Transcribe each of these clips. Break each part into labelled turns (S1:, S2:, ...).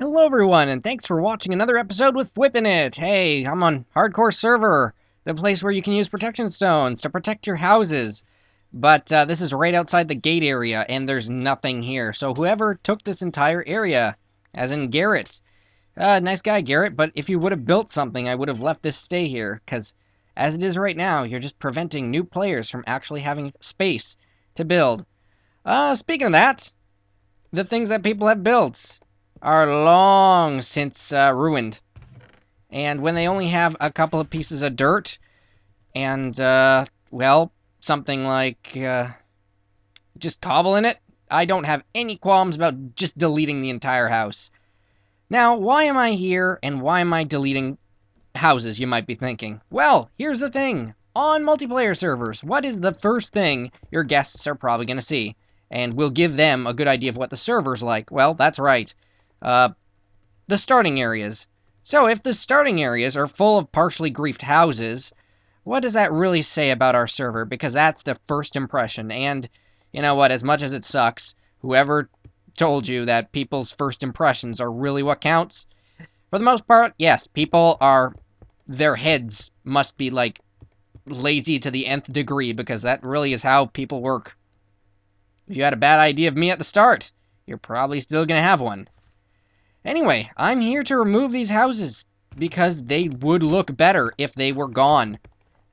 S1: Hello everyone, and thanks for watching another episode with Fwipp in it. Hey, I'm on Hardcore Server, the place where you can use protection stones to protect your houses. But this is right outside the gate area, and there's nothing here. So whoever took this entire area, as in Garrett, nice guy Garrett, but if you would have built something, I would have left this stay here, because as it is right now, you're just preventing new players from actually having space to build. Speaking of that, the things that people have built are long since ruined. And when they only have a couple of pieces of dirt and, well, something like just cobble in it, I don't have any qualms about just deleting the entire house. Now, why am I here and why am I deleting houses, you might be thinking? Well, here's the thing. On multiplayer servers, what is the first thing your guests are probably going to see? And will give them a good idea of what the server's like. Well, that's right. The starting areas. So if the starting areas are full of partially griefed houses, what does that really say about our server? Because that's the first impression. And you know what, as much as it sucks, whoever told you that people's first impressions are really what counts, for the most part, yes, their heads must be like lazy to the nth degree, because that really is how people work. If you had a bad idea of me at the start, you're probably still gonna have one. Anyway, I'm here to remove these houses, because they would look better if they were gone.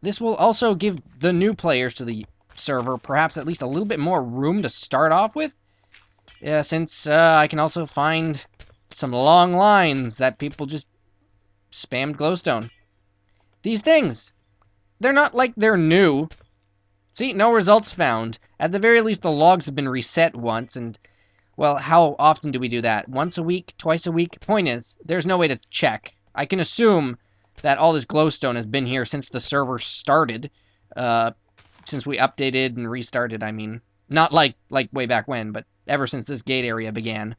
S1: This will also give the new players to the server perhaps at least a little bit more room to start off with, since I can also find some long lines that people just spammed glowstone. These things, they're not like they're new. See, no results found. At the very least, the logs have been reset once, and well, how often do we do that? Once a week? Twice a week? Point is, there's no way to check. I can assume that all this glowstone has been here since the server started. Since we updated and restarted, I mean. Not like way back when, but ever since this gate area began.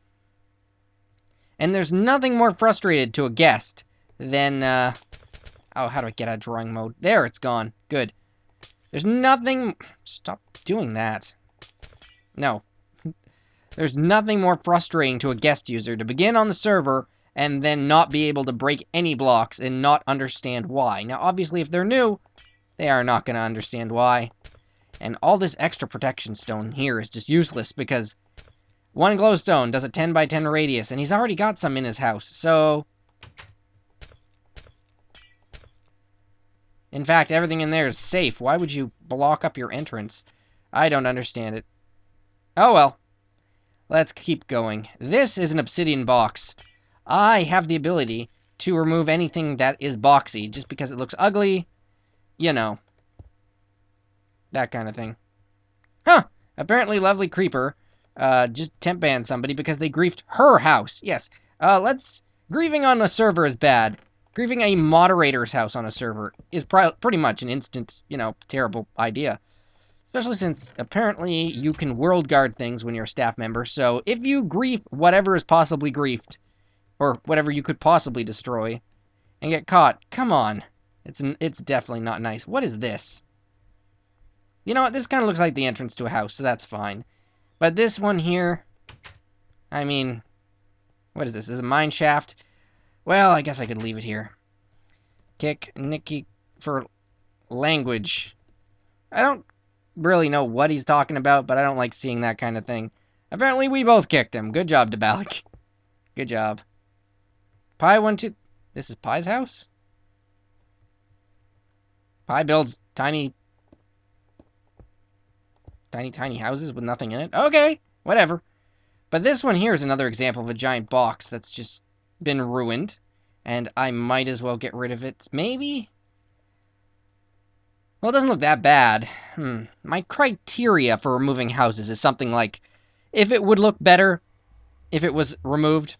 S1: And there's nothing more frustrated to a guest than, oh, how do I get out of drawing mode? There, it's gone. Good. There's nothing... Stop doing that. No. There's nothing more frustrating to a guest user to begin on the server and then not be able to break any blocks and not understand why. Now, obviously, if they're new, they are not going to understand why. And all this extra protection stone here is just useless because one glowstone does a 10 by 10 radius, and he's already got some in his house, so... In fact, everything in there is safe. Why would you block up your entrance? I don't understand it. Oh well. Let's keep going. This is an obsidian box. I have the ability to remove anything that is boxy, just because it looks ugly. You know. That kind of thing. Huh! Apparently Lovely Creeper just temp banned somebody because they griefed her house. Yes. Grieving on a server is bad. Grieving a moderator's house on a server is pretty much an instant, terrible idea. Especially since, apparently, you can world guard things when you're a staff member, so if you grief whatever is possibly griefed, or whatever you could possibly destroy, and get caught, come on. It's definitely not nice. What is this? You know what, this kind of looks like the entrance to a house, so that's fine. But this one here, I mean, what is this? This is a mine shaft? Well, I guess I could leave it here. Kick Nikki for language. I don't really know what he's talking about, but I don't like seeing that kind of thing. Apparently, we both kicked him. Good job, Dabalik. Good job. Pi 1, 2... This is Pi's house? Pi builds tiny houses with nothing in it? Okay, whatever. But this one here is another example of a giant box that's just been ruined, and I might as well get rid of it. Maybe? Well, it doesn't look that bad. My criteria for removing houses is something like, if it would look better if it was removed,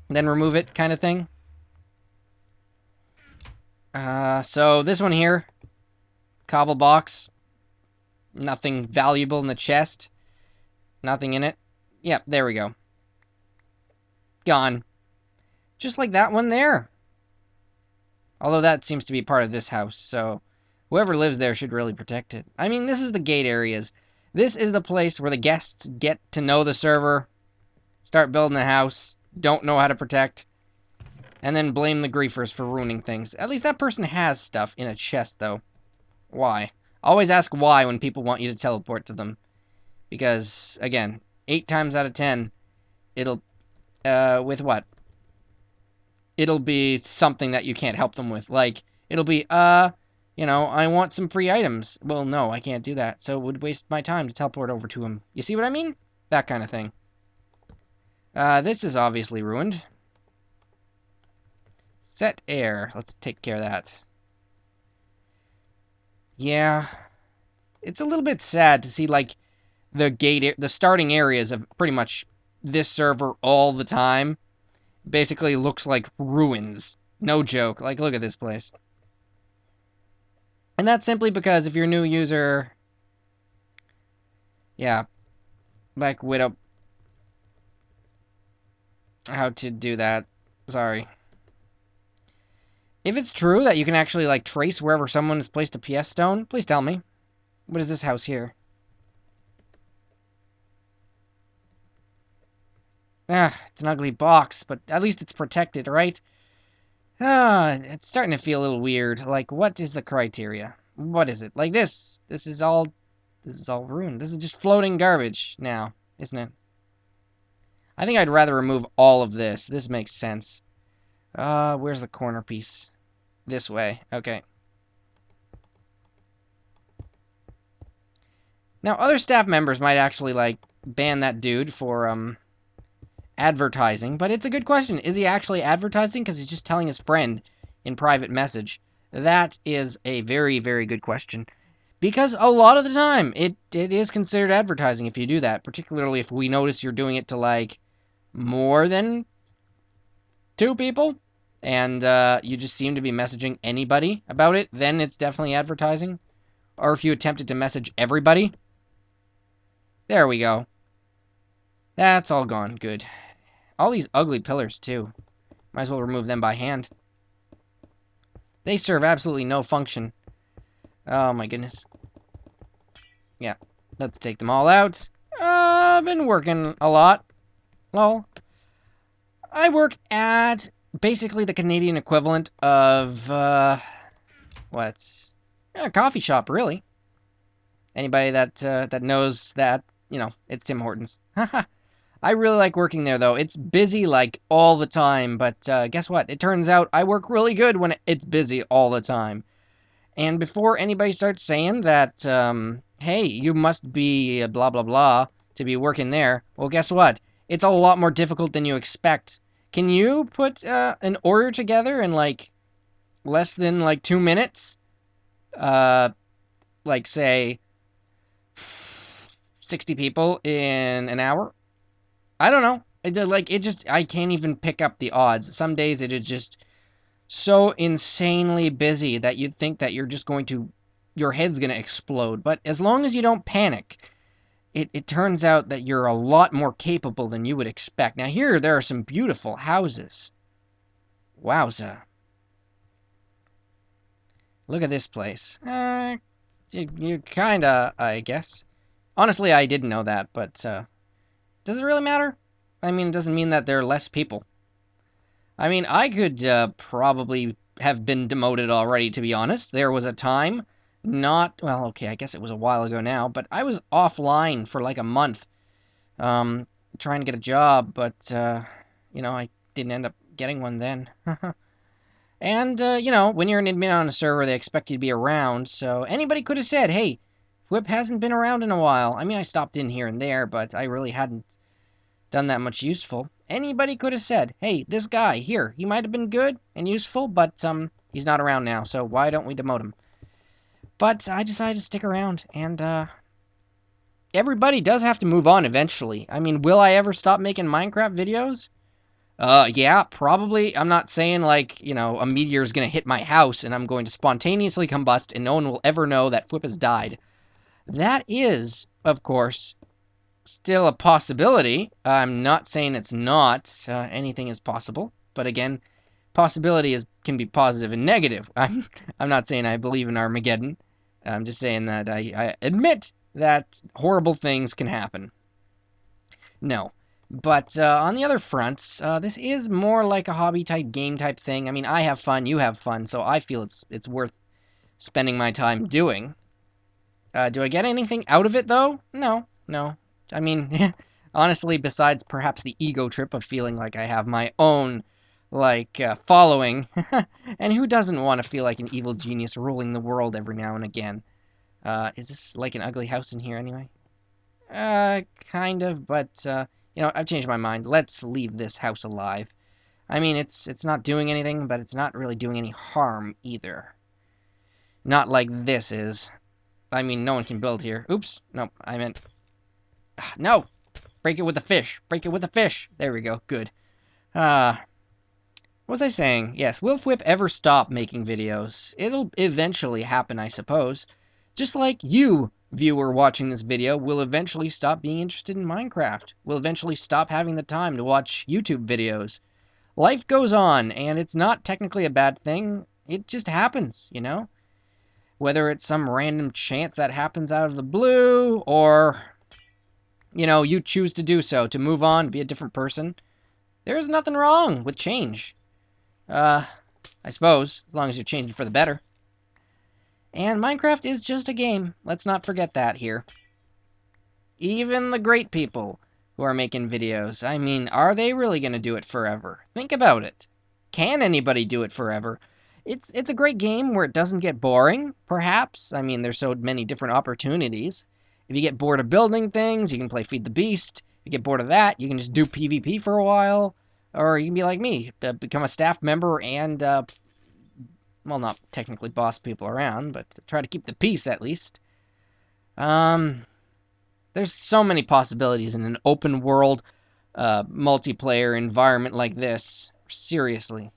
S1: then remove it kind of thing. So this one here, cobble box, nothing valuable in the chest, nothing in it. Yep, there we go. Gone. Just like that one there. Although that seems to be part of this house, so whoever lives there should really protect it. I mean, this is the gate areas. This is the place where the guests get to know the server, start building a house. don't know how to protect, and then blame the griefers for ruining things. At least that person has stuff in a chest, though. Why? Always ask why when people want you to teleport to them. Because, again, 8 times out of 10, it'll, with what? It'll be something that you can't help them with. Like, it'll be, you know, I want some free items. Well, no, I can't do that, so it would waste my time to teleport over to him. You see what I mean? That kind of thing. This is obviously ruined. Set air. Let's take care of that. Yeah. It's a little bit sad to see, like, the starting areas of pretty much this server all the time basically looks like ruins. No joke. Like, look at this place. And that's simply because if you're a new user... Yeah. Black Widow. How to do that. Sorry. If it's true that you can actually, like, trace wherever someone has placed a PS stone, please tell me. What is this house here? Ah, it's an ugly box, but at least it's protected, right? Ah, it's starting to feel a little weird. Like, what is the criteria? What is it? Like this. This is all ruined. This is just floating garbage now, isn't it? I think I'd rather remove all of this. This makes sense. Where's the corner piece? This way. Okay. Now, other staff members might actually, like, ban that dude for, advertising, but it's a good question. Is he actually advertising? Because he's just telling his friend in private message. That is a very, very good question. Because a lot of the time, it is considered advertising if you do that, particularly if we notice you're doing it to, like, more than 2 people, and you just seem to be messaging anybody about it, then it's definitely advertising. Or if you attempted to message everybody. There we go. That's all gone. Good. All these ugly pillars, too. Might as well remove them by hand. They serve absolutely no function. Oh, my goodness. Yeah. Let's take them all out. I've been working a lot. Well, I work at basically the Canadian equivalent of, what? A coffee shop, really. Anybody that knows that, you know, it's Tim Hortons. Haha. I really like working there, though. It's busy, like, all the time, but guess what? It turns out I work really good when it's busy all the time. And before anybody starts saying that, hey, you must be blah, blah, blah to be working there, well, guess what? It's a lot more difficult than you expect. Can you put an order together in, like, less than, like, 2 minutes? Like, say, 60 people in an hour? I don't know. I can't even pick up the odds. Some days it is just so insanely busy that you'd think that your head's gonna explode. But as long as you don't panic, it turns out that you're a lot more capable than you would expect. Now here, there are some beautiful houses. Wowza. Look at this place. You kinda, I guess. Honestly, I didn't know that, but, does it really matter? I mean, it doesn't mean that there are less people. I mean, I could probably have been demoted already, to be honest. There was a time, well, okay, I guess it was a while ago now, but I was offline for like a month, trying to get a job, but, you know, I didn't end up getting one then. And, you know, when you're an admin on a server, they expect you to be around, so anybody could have said, hey, Fwipp hasn't been around in a while. I mean, I stopped in here and there, but I really hadn't done that much useful. Anybody could have said, hey, this guy here, he might have been good and useful, but he's not around now, so why don't we demote him? But I decided to stick around, and everybody does have to move on eventually. I mean, will I ever stop making Minecraft videos? Yeah, probably. I'm not saying, like, you know, a meteor is going to hit my house and I'm going to spontaneously combust and no one will ever know that Fwipp has died. That is, of course, still a possibility. I'm not saying it's not. Anything is possible. But again, possibility can be positive and negative. I'm not saying I believe in Armageddon. I'm just saying that I admit that horrible things can happen. No. But on the other fronts, this is more like a hobby type game type thing. I mean, I have fun, you have fun, so I feel it's worth spending my time doing. Do I get anything out of it though? No, no. I mean, honestly, besides perhaps the ego trip of feeling like I have my own, like, following, and who doesn't want to feel like an evil genius ruling the world every now and again? Is this like an ugly house in here anyway? Kind of, but, you know, I've changed my mind. Let's leave this house alive. I mean, it's not doing anything, but it's not really doing any harm either. Not like this is. I mean, no one can build here. Oops. No, I meant... No! Break it with the fish. Break it with the fish. There we go. Good. What was I saying? Yes, will Fwipp ever stop making videos? It'll eventually happen, I suppose. Just like you, viewer watching this video, will eventually stop being interested in Minecraft. Will eventually stop having the time to watch YouTube videos. Life goes on, and it's not technically a bad thing. It just happens, you know? Whether it's some random chance that happens out of the blue, or, you know, you choose to do so, to move on, to be a different person. There's nothing wrong with change. I suppose, as long as you're changing for the better. And Minecraft is just a game. Let's not forget that here. Even the great people who are making videos, I mean, are they really going to do it forever? Think about it. Can anybody do it forever? It's a great game where it doesn't get boring, perhaps. I mean, there's so many different opportunities. If you get bored of building things, you can play Feed the Beast. If you get bored of that, you can just do PvP for a while. Or you can be like me, become a staff member and, well, not technically boss people around, but try to keep the peace at least. There's so many possibilities in an open world, multiplayer environment like this. Seriously.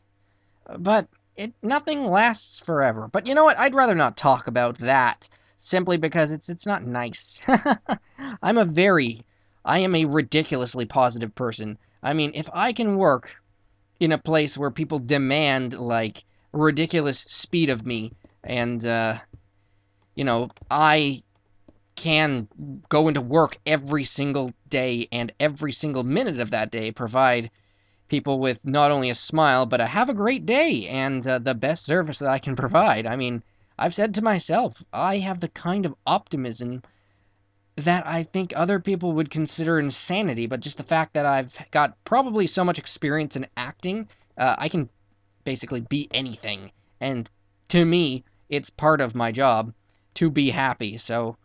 S1: But nothing lasts forever. But you know what? I'd rather not talk about that, simply because it's not nice. I am a ridiculously positive person. I mean, if I can work in a place where people demand, like, ridiculous speed of me, and, you know, I can go into work every single day, and every single minute of that day provide people with not only a smile, but a have a great day, and the best service that I can provide. I mean, I've said to myself, I have the kind of optimism that I think other people would consider insanity, but just the fact that I've got probably so much experience in acting, I can basically be anything. And to me, it's part of my job to be happy. So,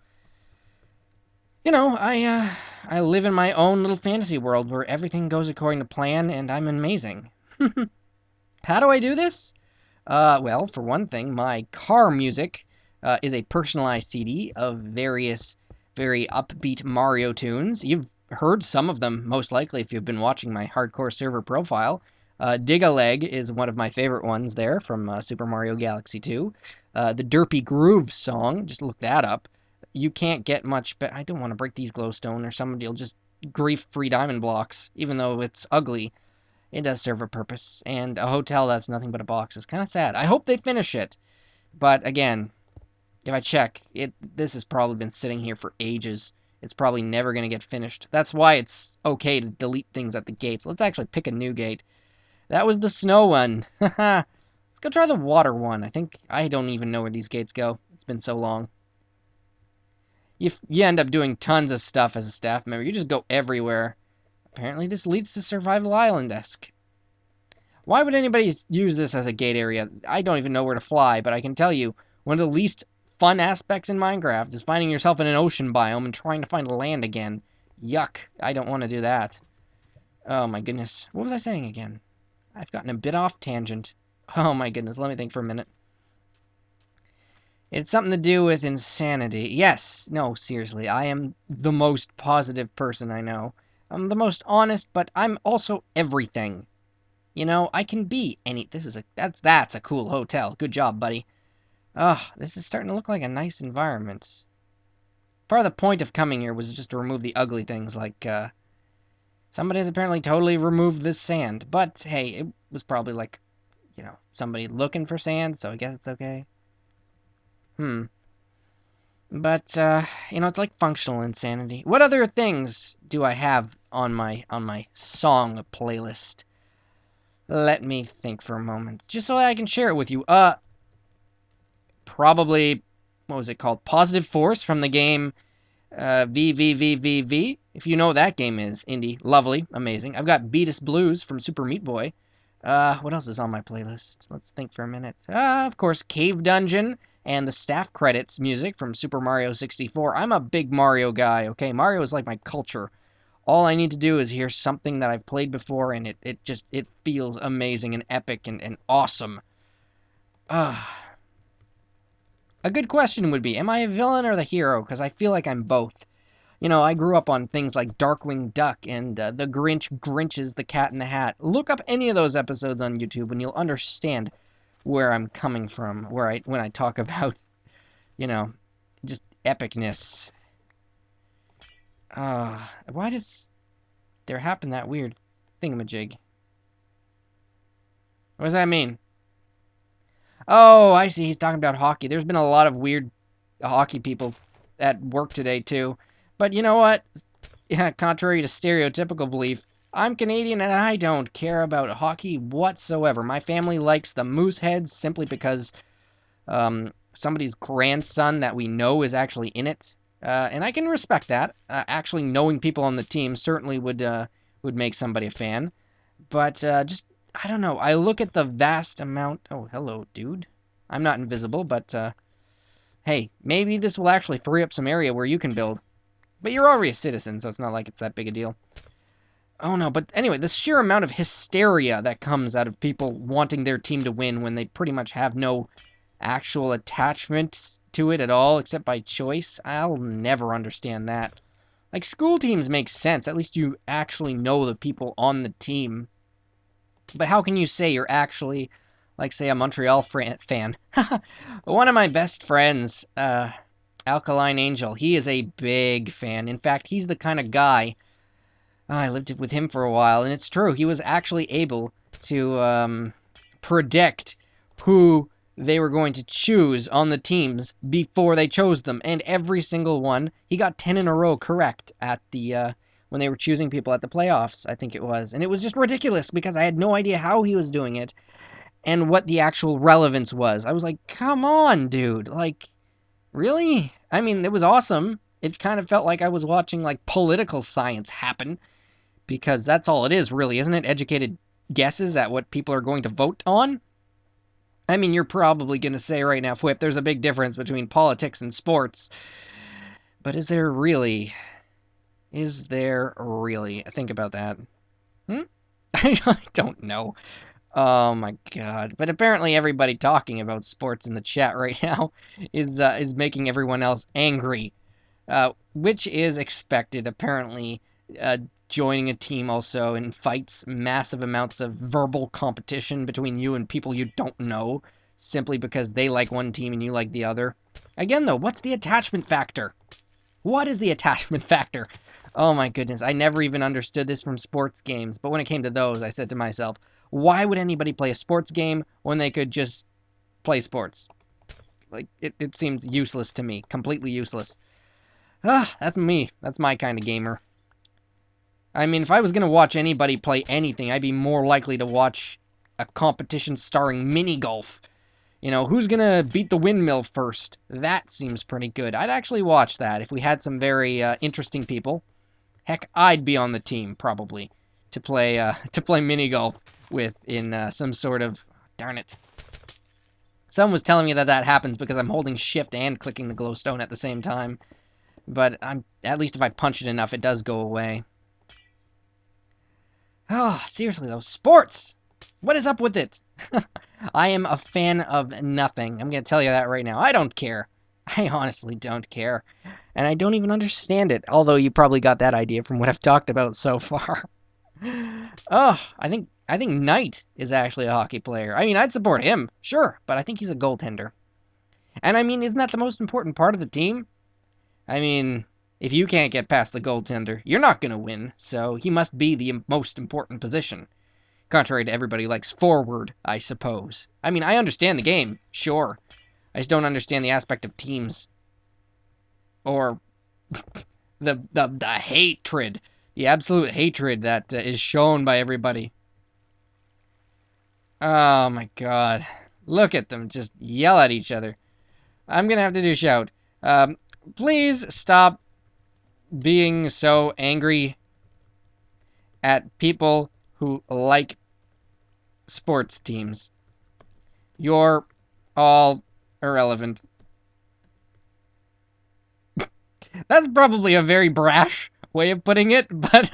S1: you know, I live in my own little fantasy world where everything goes according to plan, and I'm amazing. How do I do this? Well, for one thing, my car music is a personalized CD of various very upbeat Mario tunes. You've heard some of them, most likely, if you've been watching my hardcore server profile. Dig-a-Leg is one of my favorite ones there from Super Mario Galaxy 2. The Derpy Groove song, just look that up. You can't get much better. I don't want to break these glowstone or somebody will just grief free diamond blocks, even though it's ugly. It does serve a purpose, and a hotel that's nothing but a box is kind of sad. I hope they finish it, but again, if I check, this has probably been sitting here for ages. It's probably never going to get finished. That's why it's okay to delete things at the gates. Let's actually pick a new gate. That was the snow one. Let's go try the water one. I don't even know where these gates go. It's been so long. You end up doing tons of stuff as a staff member. You just go everywhere. Apparently this leads to Survival Island-esque. Why would anybody use this as a gate area? I don't even know where to fly, but I can tell you, one of the least fun aspects in Minecraft is finding yourself in an ocean biome and trying to find land again. Yuck. I don't want to do that. Oh my goodness. What was I saying again? I've gotten a bit off tangent. Oh my goodness. Let me think for a minute. It's something to do with insanity. Yes. No, seriously. I am the most positive person I know. I'm the most honest, but I'm also everything. You know, I can be any... That's a cool hotel. Good job, buddy. Ugh, this is starting to look like a nice environment. Part of the point of coming here was just to remove the ugly things, like, somebody has apparently totally removed this sand. But, hey, it was probably, like, you know, somebody looking for sand, so I guess it's okay. But, it's like functional insanity. What other things do I have on my song playlist? Let me think for a moment, just so I can share it with you. Probably, what was it called? Positive Force from the game VVVVV. If you know what that game is, indie, lovely, amazing. I've got Beatus Blues from Super Meat Boy. What else is on my playlist? Let's think for a minute. Of course, Cave Dungeon and the staff credits music from Super Mario 64. I'm a big Mario guy, okay? Mario is like my culture. All I need to do is hear something that I've played before, and it feels amazing and epic and awesome. A good question would be, am I a villain or the hero? Because I feel like I'm both. I grew up on things like Darkwing Duck and The Grinch's The Cat in the Hat. Look up any of those episodes on YouTube and you'll understand where I'm coming from, when I talk about, just epicness. Why does there happen that weird thingamajig? What does that mean? Oh, I see. He's talking about hockey. There's been a lot of weird hockey people at work today, too. But you know what? Yeah, contrary to stereotypical belief, I'm Canadian and I don't care about hockey whatsoever. My family likes the Mooseheads simply because somebody's grandson that we know is actually in it. And I can respect that. Actually knowing people on the team certainly would make somebody a fan. But just, I don't know. I look at the vast amount... Oh, hello, dude. I'm not invisible, but hey, maybe this will actually free up some area where you can build. But you're already a citizen, so it's not like it's that big a deal. Oh no, but anyway, the sheer amount of hysteria that comes out of people wanting their team to win when they pretty much have no actual attachment to it at all, except by choice, I'll never understand that. Like, school teams make sense. At least you actually know the people on the team. But how can you say you're actually, like, say, a Montreal fan? One of my best friends, Alkaline Angel, he is a big fan. In fact, he's the kind of guy... I lived with him for a while, and it's true. He was actually able to predict who they were going to choose on the teams before they chose them. And every single one, he got 10 in a row correct at the... when they were choosing people at the playoffs, I think it was. And it was just ridiculous, because I had no idea how he was doing it and what the actual relevance was. I was like, come on, dude. Like... Really? I mean, it was awesome. It kind of felt like I was watching, like, political science happen. Because that's all it is, really, isn't it? Educated guesses at what people are going to vote on? I mean, you're probably going to say right now, Fwipp, there's a big difference between politics and sports. But is there really? Is there really? Think about that. I don't know. Oh my god. But apparently everybody talking about sports in the chat right now is making everyone else angry. Which is expected. Apparently, joining a team also invites massive amounts of verbal competition between you and people you don't know, simply because they like one team and you like the other. Again, though, what's the attachment factor? What is the attachment factor? Oh my goodness, I never even understood this from sports games, but when it came to those, I said to myself, why would anybody play a sports game when they could just play sports? Like, it seems useless to me, completely useless. That's me. That's my kind of gamer. I mean, if I was going to watch anybody play anything, I'd be more likely to watch a competition starring mini-golf. Who's going to beat the windmill first? That seems pretty good. I'd actually watch that if we had some very interesting people. Heck, I'd be on the team, probably, to play mini-golf with in some sort of... Darn it. Someone was telling me that happens because I'm holding shift and clicking the glowstone at the same time. But at least if I punch it enough, it does go away. Oh, seriously though, sports! What is up with it? I am a fan of nothing. I'm going to tell you that right now. I don't care. I honestly don't care. And I don't even understand it, although you probably got that idea from what I've talked about so far. Oh, I think Knight is actually a hockey player. I mean, I'd support him, sure, but I think he's a goaltender. And I mean, isn't that the most important part of the team? I mean, if you can't get past the goaltender, you're not going to win, so he must be the most important position. Contrary to everybody who likes forward, I suppose. I mean, I understand the game, sure. I just don't understand the aspect of teams. or the hatred, the absolute hatred that is shown by everybody. Oh my god. Look at them just yell at each other. I'm gonna have to do shout. Please stop being so angry at people who like sports teams. You're all irrelevant. That's probably a very brash way of putting it, but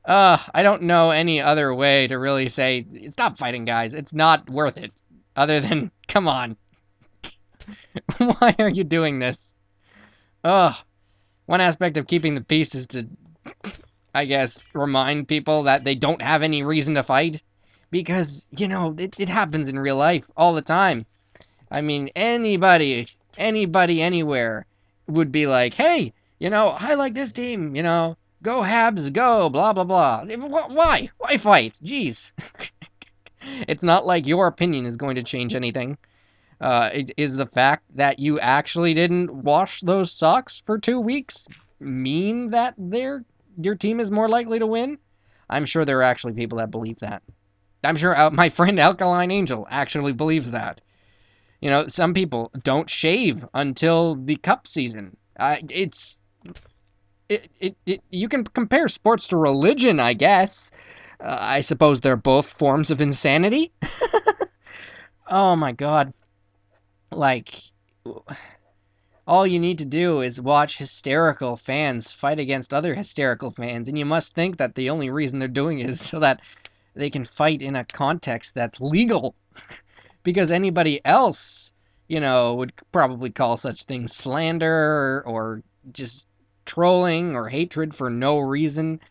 S1: I don't know any other way to really say, stop fighting, guys. It's not worth it. Other than, come on. Why are you doing this? One aspect of keeping the peace is to, I guess, remind people that they don't have any reason to fight. Because, you know, it happens in real life all the time. I mean, anybody, anywhere would be like, hey, you know, I like this team, you know, go Habs, go, blah, blah, blah. Why? Why fight? Jeez. It's not like your opinion is going to change anything. It is the fact that you actually didn't wash those socks for 2 weeks mean that your team is more likely to win? I'm sure there are actually people that believe that. I'm sure my friend Alkaline Angel actually believes that. You know, some people don't shave until the cup season. You can compare sports to religion, I guess. I suppose they're both forms of insanity. Oh my god. Like, all you need to do is watch hysterical fans fight against other hysterical fans, and you must think that the only reason they're doing it is so that they can fight in a context that's legal. Because anybody else, you know, would probably call such things slander or just trolling or hatred for no reason.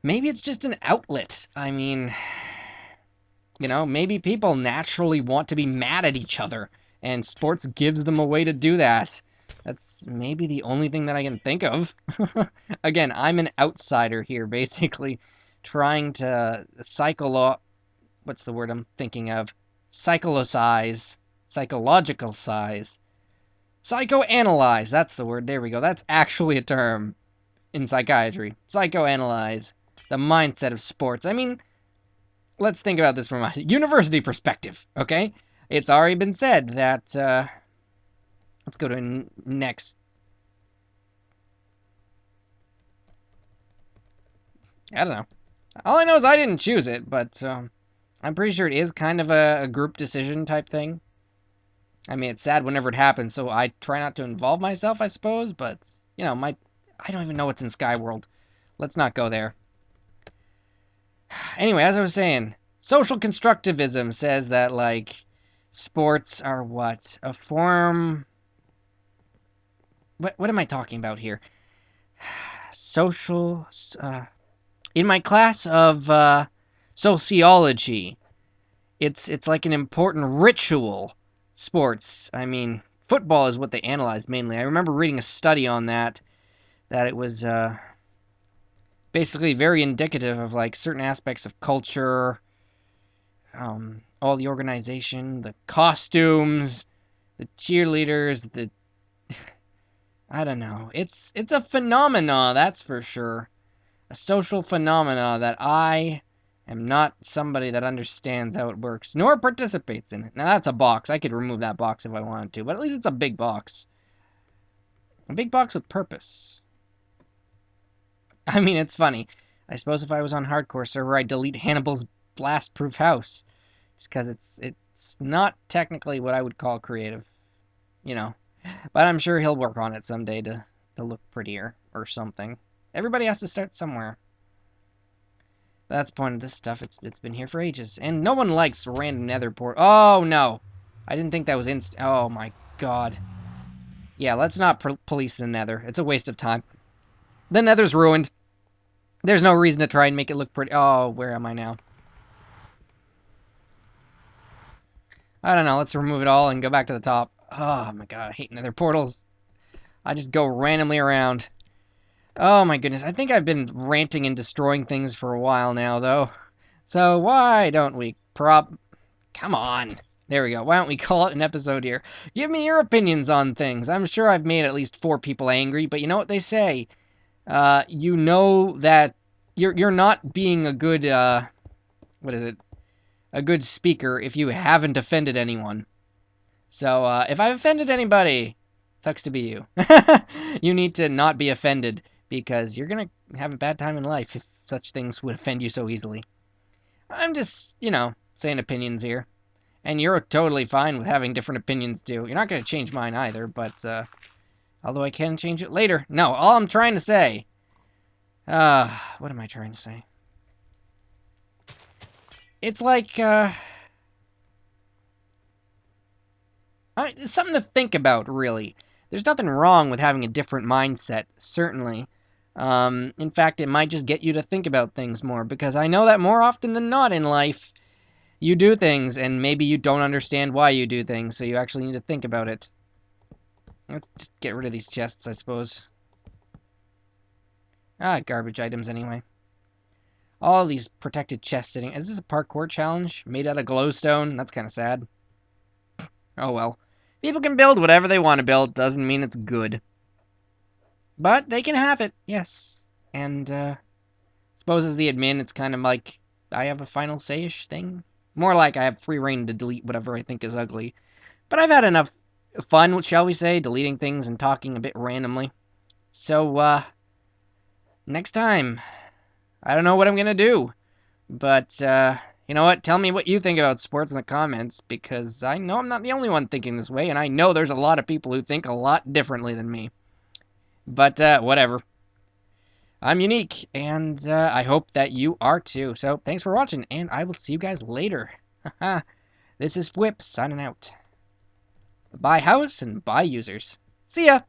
S1: Maybe it's just an outlet. I mean, you know, maybe people naturally want to be mad at each other, and sports gives them a way to do that. That's maybe the only thing that I can think of. Again, I'm an outsider here, basically, trying to what's the word I'm thinking of? Psychological size. Psychoanalyze, that's the word, there we go. That's actually a term in psychiatry. Psychoanalyze the mindset of sports. I mean, let's think about this from a university perspective, okay? It's already been said that, let's go to next. I don't know. All I know is I didn't choose it, but, I'm pretty sure it is kind of a group decision type thing. I mean, it's sad whenever it happens, so I try not to involve myself, I suppose, but, you know, I don't even know what's in Skyworld. Let's not go there. Anyway, as I was saying, social constructivism says that, like, sports are what? A form... What am I talking about here? Social... in my class of, sociology, it's like an important ritual. Sports, I mean, football is what they analyzed mainly. I remember reading a study on that it was basically very indicative of like certain aspects of culture, all the organization, the costumes, the cheerleaders, the I don't know. It's a phenomena, that's for sure. A social phenomena that I am not somebody that understands how it works, nor participates in it. Now, that's a box. I could remove that box if I wanted to, but at least it's a big box. A big box with purpose. I mean, it's funny. I suppose if I was on hardcore server, I'd delete Hannibal's blast-proof house. Just because it's not technically what I would call creative. You know. But I'm sure he'll work on it someday to look prettier or something. Everybody has to start somewhere. That's the point of this stuff. It's been here for ages. And no one likes random nether port. Oh, no. I didn't think that was oh, my God. Yeah, let's not police the nether. It's a waste of time. The nether's ruined. There's no reason to try and make it look pretty. Oh, where am I now? I don't know. Let's remove it all and go back to the top. Oh, my God. I hate nether portals. I just go randomly around. Oh my goodness, I think I've been ranting and destroying things for a while now, though. So why don't we come on. There we go. Why don't we call it an episode here? Give me your opinions on things. I'm sure I've made at least 4 people angry, but you know what they say. You know that you're not being a good, what is it? A good speaker if you haven't offended anyone. So, if I've offended anybody, sucks to be you. You need to not be offended, because you're gonna have a bad time in life if such things would offend you so easily. I'm just, saying opinions here. And you're totally fine with having different opinions, too. You're not going to change mine either, but, although I can change it later. No, all I'm trying to say... what am I trying to say? It's like, it's something to think about, really. There's nothing wrong with having a different mindset, certainly. In fact, it might just get you to think about things more, because I know that more often than not in life... You do things, and maybe you don't understand why you do things, so you actually need to think about it. Let's just get rid of these chests, I suppose. Garbage items anyway. All these protected chests sitting... Is this a parkour challenge? Made out of glowstone? That's kind of sad. Oh well. People can build whatever they want to build. Doesn't mean it's good. But they can have it, yes. And, suppose as the admin, it's kind of like I have a final say-ish thing. More like I have free reign to delete whatever I think is ugly. But I've had enough fun, shall we say, deleting things and talking a bit randomly. So, next time, I don't know what I'm gonna do. But, you know what? Tell me what you think about sports in the comments, because I know I'm not the only one thinking this way, and I know there's a lot of people who think a lot differently than me. But, whatever. I'm unique, and I hope that you are too. So, thanks for watching, and I will see you guys later. This is Fwipp signing out. Bye house and bye users. See ya!